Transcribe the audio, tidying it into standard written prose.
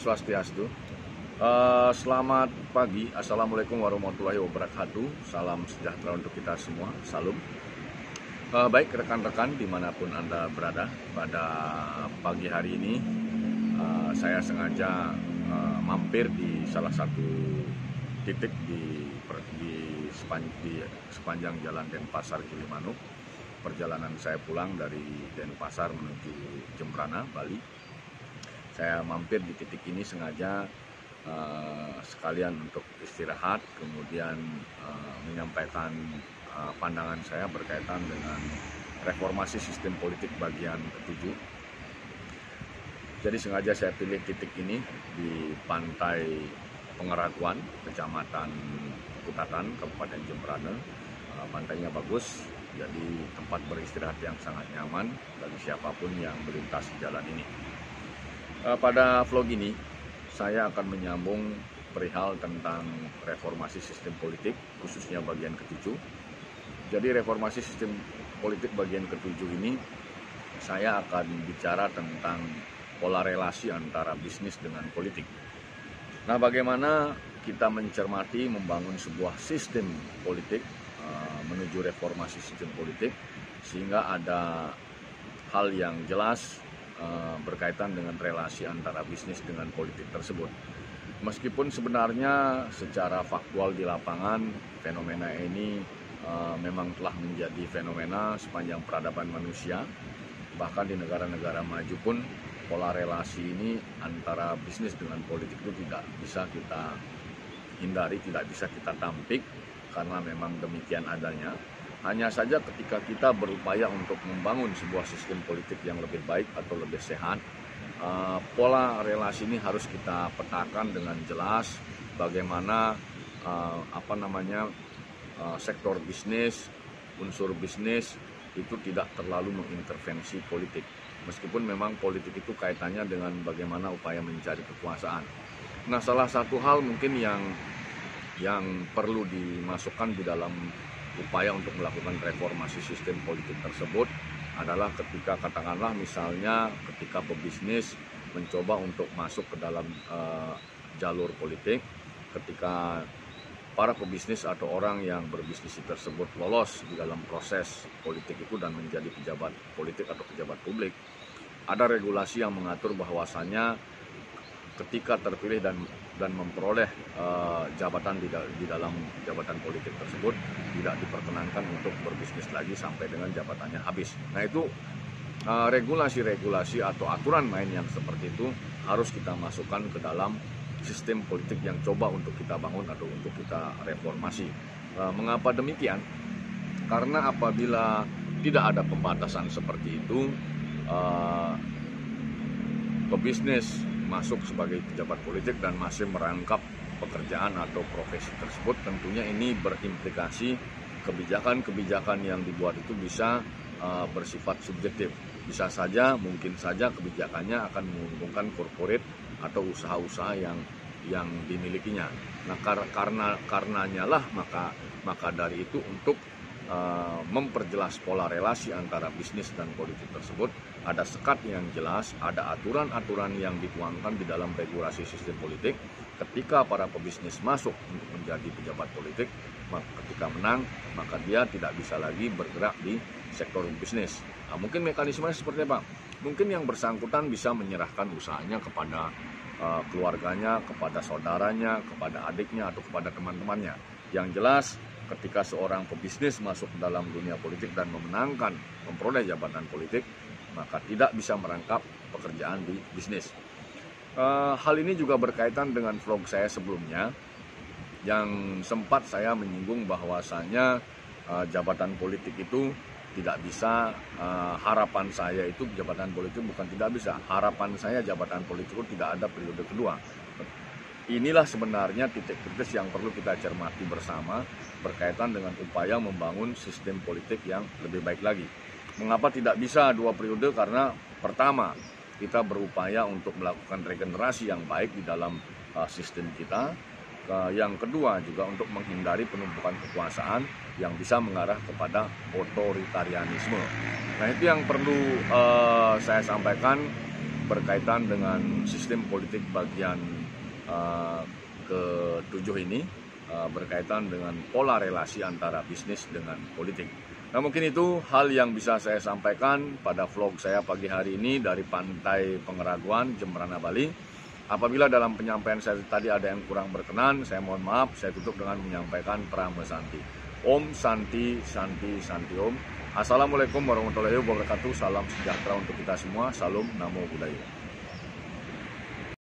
Swastiastu. Selamat pagi, Assalamualaikum warahmatullahi wabarakatuh. Salam sejahtera untuk kita semua, salam. Baik rekan-rekan dimanapun Anda berada, pada pagi hari ini saya sengaja mampir di salah satu titik di sepanjang Jalan Denpasar Gilimanuk. Perjalanan saya pulang dari Denpasar menuju Jembrana, Bali. Saya mampir di titik ini sengaja sekalian untuk istirahat, kemudian menyampaikan pandangan saya berkaitan dengan reformasi sistem politik bagian ke-7. Jadi sengaja saya pilih titik ini di Pantai Pengeraguan, Kecamatan Kutatan, Kabupaten Jembrana. Pantainya bagus, jadi tempat beristirahat yang sangat nyaman bagi siapapun yang melintasi jalan ini. Pada vlog ini saya akan menyambung perihal tentang reformasi sistem politik, khususnya bagian ke-7. Jadi reformasi sistem politik bagian ke-7 ini saya akan bicara tentang pola relasi antara bisnis dengan politik. Nah, bagaimana kita mencermati membangun sebuah sistem politik menuju reformasi sistem politik sehingga ada hal yang jelas berkaitan dengan relasi antara bisnis dengan politik tersebut. Meskipun sebenarnya secara faktual di lapangan fenomena ini memang telah menjadi fenomena sepanjang peradaban manusia. Bahkan di negara-negara maju pun pola relasi ini antara bisnis dengan politik itu tidak bisa kita hindari, tidak bisa kita tampik karena memang demikian adanya. Hanya saja ketika kita berupaya untuk membangun sebuah sistem politik yang lebih baik atau lebih sehat, pola relasi ini harus kita petakan dengan jelas bagaimana sektor bisnis, unsur bisnis itu tidak terlalu mengintervensi politik. Meskipun memang politik itu kaitannya dengan bagaimana upaya mencari kekuasaan. Nah, salah satu hal mungkin yang perlu dimasukkan di dalam upaya untuk melakukan reformasi sistem politik tersebut adalah ketika katakanlah misalnya ketika pebisnis mencoba untuk masuk ke dalam jalur politik, ketika para pebisnis atau orang yang berbisnis tersebut lolos di dalam proses politik itu dan menjadi pejabat politik atau pejabat publik, ada regulasi yang mengatur bahwasannya ketika terpilih dan memperoleh jabatan di dalam jabatan politik tersebut tidak diperkenankan untuk berbisnis lagi sampai dengan jabatannya habis. Nah, itu regulasi-regulasi atau aturan main yang seperti itu harus kita masukkan ke dalam sistem politik yang coba untuk kita bangun atau untuk kita reformasi. Mengapa demikian? Karena apabila tidak ada pembatasan seperti itu, pebisnis masuk sebagai pejabat politik dan masih merangkap pekerjaan atau profesi tersebut, tentunya ini berimplikasi kebijakan-kebijakan yang dibuat itu bisa bersifat subjektif. Bisa saja, mungkin saja kebijakannya akan menguntungkan korporat atau usaha-usaha yang dimilikinya. Nah, karenanya lah maka dari itu untuk memperjelas pola relasi antara bisnis dan politik tersebut, ada sekat yang jelas, ada aturan-aturan yang dituangkan di dalam regulasi sistem politik. Ketika para pebisnis masuk untuk menjadi pejabat politik, ketika menang, maka dia tidak bisa lagi bergerak di sektor bisnis. Nah, mungkin mekanismenya seperti apa? Mungkin yang bersangkutan bisa menyerahkan usahanya kepada keluarganya, kepada saudaranya, kepada adiknya, atau kepada teman-temannya. Yang jelas, ketika seorang pebisnis masuk ke dalam dunia politik dan memperoleh jabatan politik, maka tidak bisa merangkap pekerjaan di bisnis. Hal ini juga berkaitan dengan vlog saya sebelumnya, yang sempat saya menyinggung bahwasanya jabatan politik itu tidak bisa, harapan saya itu jabatan politik bukan tidak bisa, harapan saya jabatan politik itu tidak ada periode kedua. Inilah sebenarnya titik kritis yang perlu kita cermati bersama berkaitan dengan upaya membangun sistem politik yang lebih baik lagi. Mengapa tidak bisa 2 periode? Karena pertama, kita berupaya untuk melakukan regenerasi yang baik di dalam sistem kita. Yang kedua juga untuk menghindari penumpukan kekuasaan yang bisa mengarah kepada otoritarianisme. Nah, itu yang perlu saya sampaikan berkaitan dengan sistem politik bagian ke-7 ini, berkaitan dengan pola relasi antara bisnis dengan politik. Nah, mungkin itu hal yang bisa saya sampaikan pada vlog saya pagi hari ini dari Pantai Pengeraguan, Jemberana, Bali. Apabila dalam penyampaian saya tadi ada yang kurang berkenan, saya mohon maaf. Saya tutup dengan menyampaikan Prama Santi. Om Santi, Santi, Santi Om. Assalamualaikum warahmatullahi wabarakatuh. Salam sejahtera untuk kita semua. Salam Namo Buddhaya.